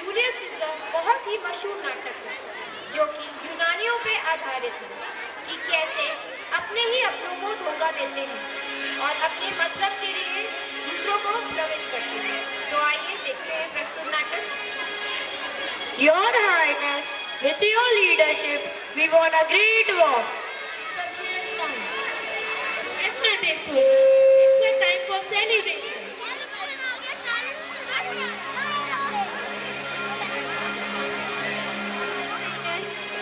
Julius Caesar बहुत ही मशहूर नाटक है जो कि यूनानियों पे आधारित है कि कैसे अपने ही अपनों को धोखा देते हैं और अपने मतलब के लिए दूसरों को प्रवृत्त करते हैं। तो आइए देखते हैं प्रस्तुत नाटक। Your Highness, with your leadership, we won a great war. Such a time. Yes, my dear soldiers, it's a time for celebration.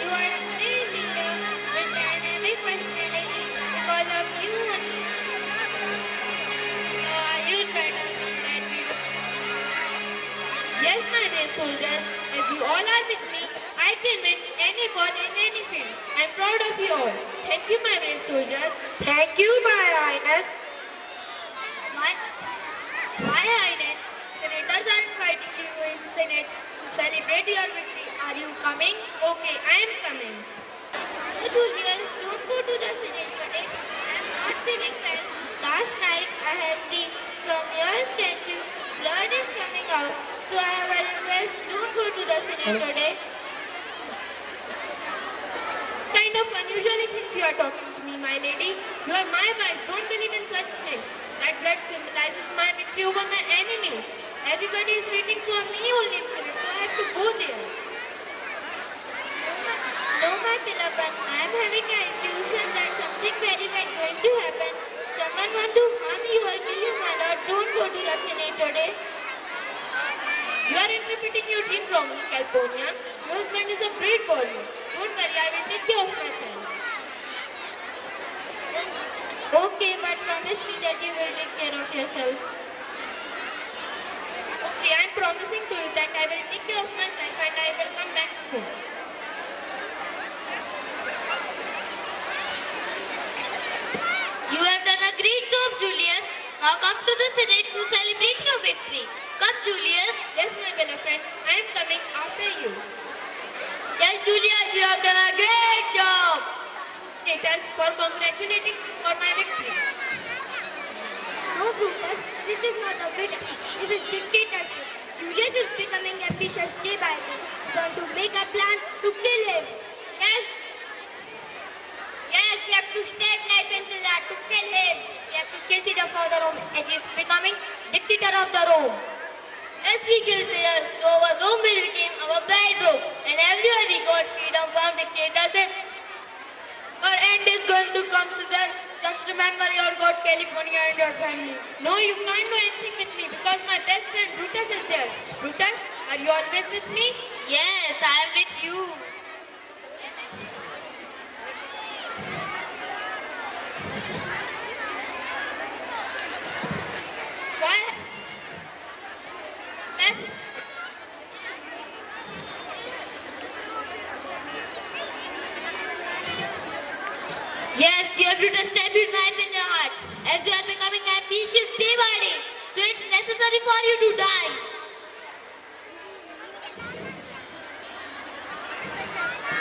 You are a great leader with dynamic personality because of you only. You better know that we Yes, my dear soldiers, as you all are with me, I can win any war in any field. I'm proud of you all. Thank you, my brave soldiers. Thank you, my Highness. My Highness, senators are inviting you in Senate to celebrate your victory. Are you coming? Okay, I am coming. No, Julius, don't go to the Senate today. I am not feeling well. Last night I have seen from your statue blood is coming out. So I have a request, don't go to the Senate today. Kind of unusually things you are talking to me, my lady. You are my wife. Don't believe in such things. That blood symbolizes my victory over my enemies. Everybody is waiting for me only in Senate, so I have to go there. No, my beloved, I am having an intuition that something very bad going to happen. Someone want to harm you or kill you, my lord. Don't go to the Senate today. You are interpreting your dream wrongly, Calpurnia. Your husband is a great warrior. Don't worry, I will take care of myself. Okay, but promise me that you will take care of yourself. Okay, I am promising to you that I will take care of myself and I will come back home. You have done a great job, Julius. Now come to the Senate to celebrate your victory. Come, Julius. Yes, my beloved friend, I am coming after you. Yes, Julius, you have done a great job. Senators, for congratulating for my victory. No, Brutus, this is not a victory. This is dictatorship. Julius is becoming ambitious day by day. We want to make a plan to kill him. Yes. Yes, we have to stab knife and scissors to kill him. We have to kill Caesar for the Rome as he is becoming dictator of the Rome. As we kill Caesar, so our Rome will become our bride Rome, and everybody got freedom from dictatorship. Our end is going to come, Caesar. Just remember your God, California, and your family. No, you can't do anything with me because my best friend Brutus is there. Brutus, are you always with me? Yes, I am with you. Why? Yes, you have to stab your knife in your heart as you are becoming ambitious day by day. So it's necessary for you to die.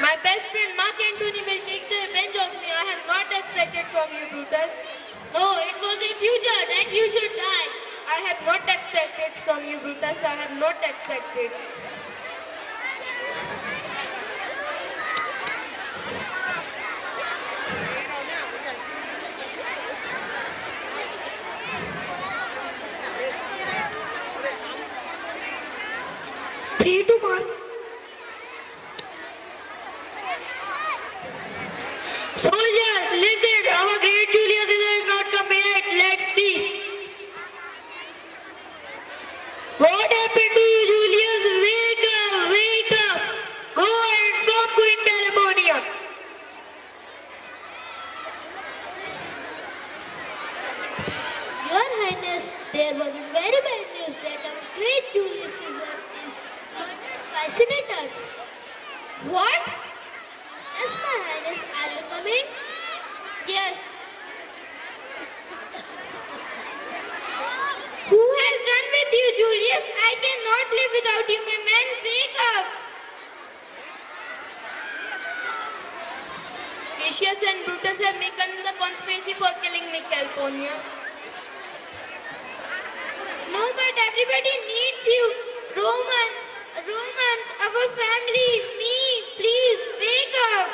My best friend Mark Antony will take the revenge of me. I have not expected from you, Brutus. No, it was a future that you should die. I have not expected from you, Brutus. I have not expected. Three to one. Soldiers, listen. Our great Julius Caesar is not coming yet. Let's see. What happened to you, Julius? Wake up, wake up. Go and inform Queen California. Your Highness, there was a very bad news that our great Julius Caesar is murdered by senators. What? Yes, my Highness, are you coming? Yes. Who has done with you, Julius? I cannot live without you, my man. Wake up. Cassius and Brutus have made the conspiracy for killing me, Calpurnia. No, but everybody needs you. Roman, Romans, our family, me, please wake up.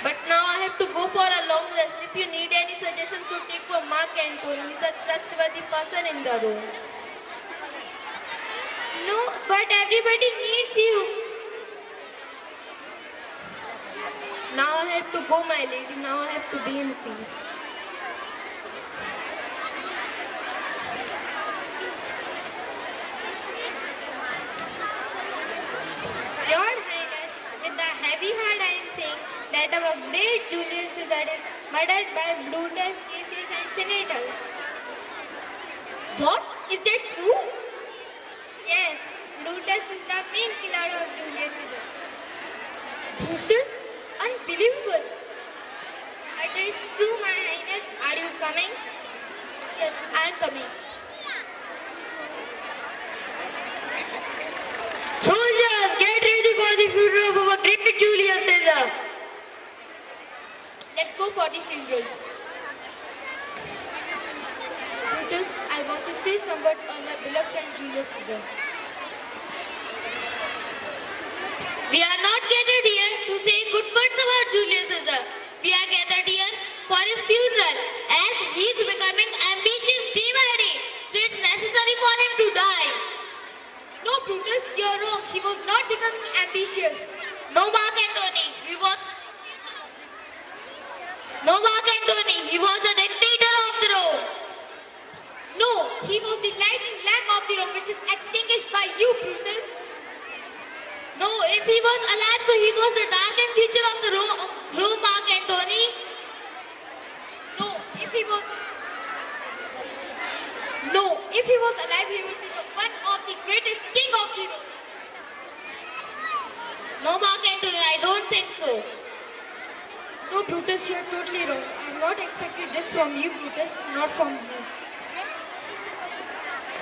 But now I have to go for a long rest. If you need any suggestions, so take for Mark Antony. He's the trustworthy person in the room. No, but everybody needs you. Now I have to go, my lady. Now I have to be in peace. Your Highness, with a heavy heart I am saying that our great Julius Caesar is murdered by Brutus, Cassius and senators. What? Is that true? Yes, Brutus is the main killer of Julius Caesar. Brutus? Unbelievable. But it's true, my Highness. Are you coming? Yes, I am coming. Soldiers, get ready for the funeral of our great Julius Caesar. Let's go for the funeral. Brutus, I want to say some words on my beloved friend Julius Caesar. We are not gathered here to say good words about Julius Caesar. We are gathered here for his funeral as he is becoming ambitious day by day. So it's necessary for him to die. No, Brutus, you're wrong. He was not becoming ambitious. No Mark Antony, he was a dictator of the Rome. No, he was the lightning lamp of the Rome, which is extinguished by you, Brutus. No, if he was alive, so he was the darkened future of the Rome Mark Antony. No, if he was alive, he would be the one of the greatest king of the Rome. No Mark Antony, I don't think so. No, Brutus, you're totally wrong. I have not expected this from you, Brutus, not from you.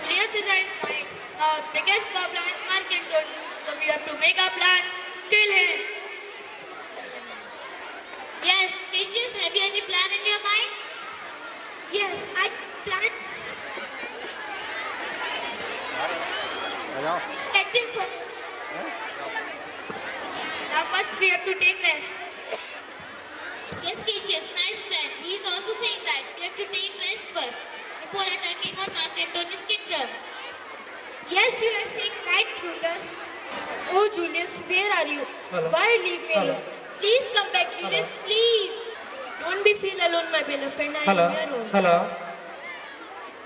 Julius Caesar is mine. Our biggest problem is Mark Antony. So we have to make a plan, kill him. Yes, Cassius, have you any plan in your mind? Yes, I plan. I think so. Now first we have to take rest. Yes, Cassius, nice plan. He is also saying that we have to take rest first before attacking on Mark Antony's kingdom. Yes, you are saying right, Brutus. Oh, Julius, where are you? Hello. Why leave me alone? Please come back, Julius, please. Don't be feel alone, my beloved friend. I Hello. am here only. Hello.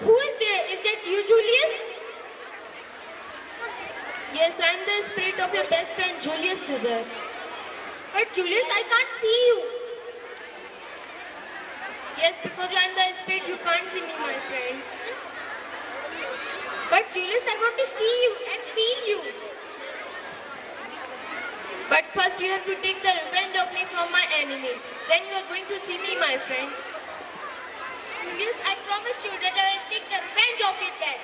Who is there? Is that you, Julius? Yes, I am the spirit of your best friend Julius Caesar. But Julius, I can't see you. Yes, because I am the spirit, you can't see me, my friend. But Julius, I want to see you and feel you. But first you have to take the revenge of me from my enemies. Then you are going to see me, my friend. Julius, I promise you that I will take the revenge of it then.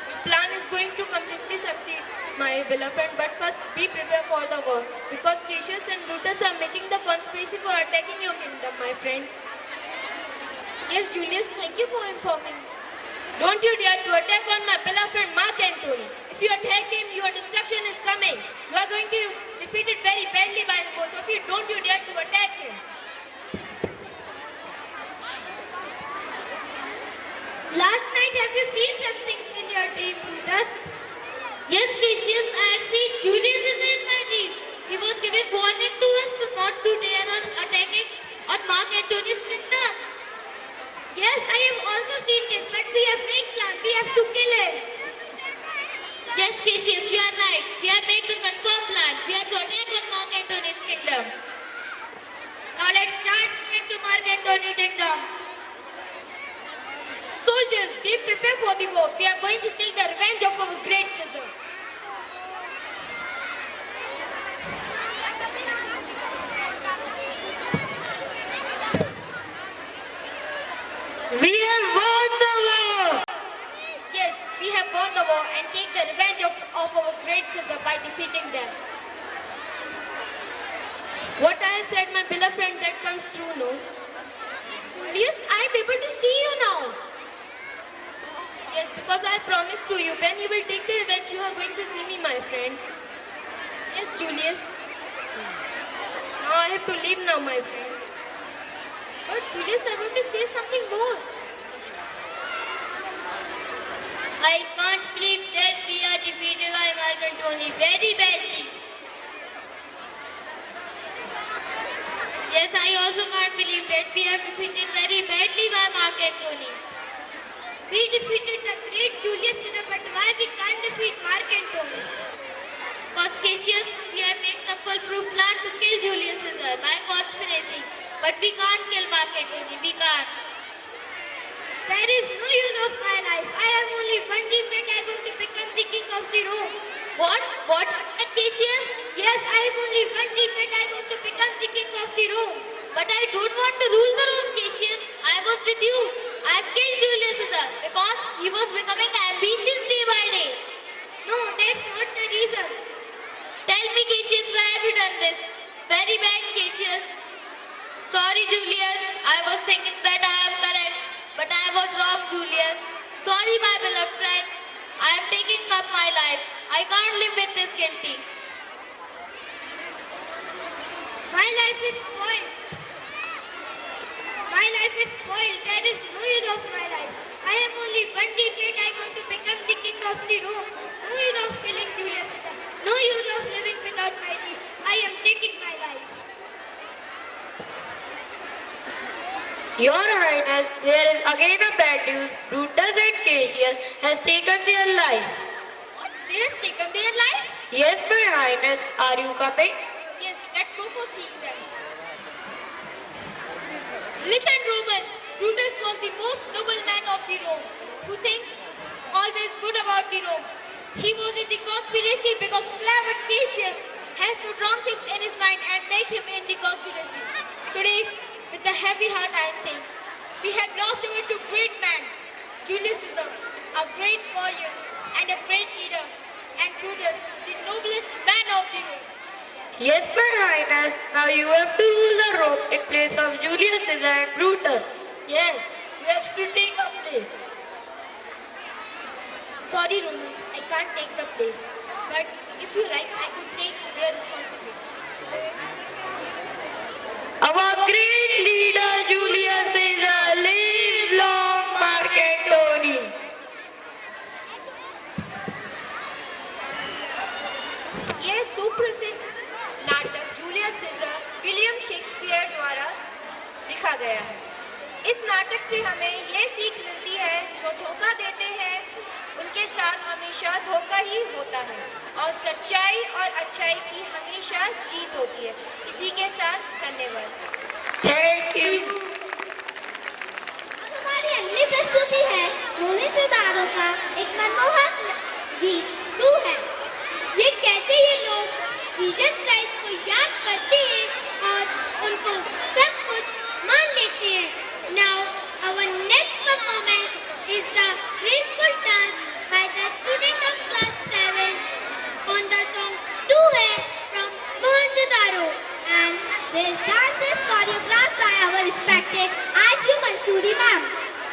Your plan is going to completely succeed, my beloved friend. But first be prepared for the war. Because Cassius and Brutus are making the conspiracy for attacking your kingdom, my friend. Yes, Julius, thank you for informing me. Don't you dare to attack on my beloved friend Mark Antony. If you attack him, your destruction is coming. You are going to be defeated very badly by both of you. Don't you dare to attack him. Last night, have you seen something in your dream, Brutus? Yes, Cassius, I have seen Julius Caesar in my dream. He was giving warning to us not to dare on attacking on Mark Antony's kingdom. Yes, I have also seen this, but we have made plan. We have to kill him. Yes, Cassius, you are right. We have made the confirmed plan. We have to attack on Mark Antony's kingdom. Now let's start moving to Mark Antony's kingdom. Soldiers, be prepared for the war. We are going to take the revenge of our great Caesar. We have won the war! Yes, we have won the war and take the revenge of our great Caesar by defeating them. What I have said, my beloved friend, that comes true, no? Julius, I am able to see you now. Yes, because I promised to you. When you will take the revenge, you are going to see me, my friend. Yes, Julius. Now I have to leave now, my friend. But Julius, I want to say something more. I can't believe that we are defeated by Mark Antony very badly. Yes, I also can't believe that we are defeated very badly by Mark Antony. We defeated the great Julius Caesar, but why we can't defeat Mark Antony? Because Cassius, we have made the foolproof plan to kill Julius Caesar by conspiracy. But we can't kill Mark Antony. We can't. There is no use of my life. I have only one dream that I want to become the king of the Rome. What? What? And Cassius? Yes, I have only one dream that I want to become the king of the Rome. But I don't want to rule the Rome, Cassius. I was with you. I killed Julius Caesar because he was becoming ambitious day by day. No, that's not the reason. Tell me, Cassius, why have you done this? Very bad, Cassius. Sorry, Julius. I was thinking that I am correct, but I was wrong, Julius. Sorry, my beloved friend. I am taking up my life. I can't live with this guilty. My life is spoiled. My life is spoiled. There is no use of my life. I have only one dream that I want to become the king of the Rome. No use of killing Julius Caesar. No use of living without my dream. I am taking my life. Your Highness, there is again a bad news. Brutus and Cassius has taken their life. What? They have taken their life? Yes, my Highness. Are you coming? Yes, let's go for seeing them. Listen, Romans. Brutus was the most noble man of the Rome, who thinks always good about the Rome. He was in the conspiracy because clever Cassius has put wrong things in his mind and make him in the conspiracy. Today, with a heavy heart, I am saying, we have lost our two great men, Julius Caesar, a great warrior and a great leader, and Brutus, the noblest man of the Rome. Yes, my Highness. Now you have to rule the Rome in place of Julius Caesar and Brutus. Yes, you have to take a place. Sorry, Romans, I can't take the place. But if you like, I could take their responsibility. Our great leader Julius Caesar, live long Mark Antony. यह सुप्रसिद्ध नाटक Julius Caesar William Shakespeare द्वारा लिखा गया है। इस नाटक से हमें ये सीख मिलती है, जो धोखा देते हैं उनके साथ हमेशा धोखा ही होता है और सच्चाई और अच्छाई की हमेशा जीत होती है। इसी के साथ धन्यवाद। Thank you. हमारी अगली प्रस्तुति है मोहित उदारों का एक मनमोहक गीत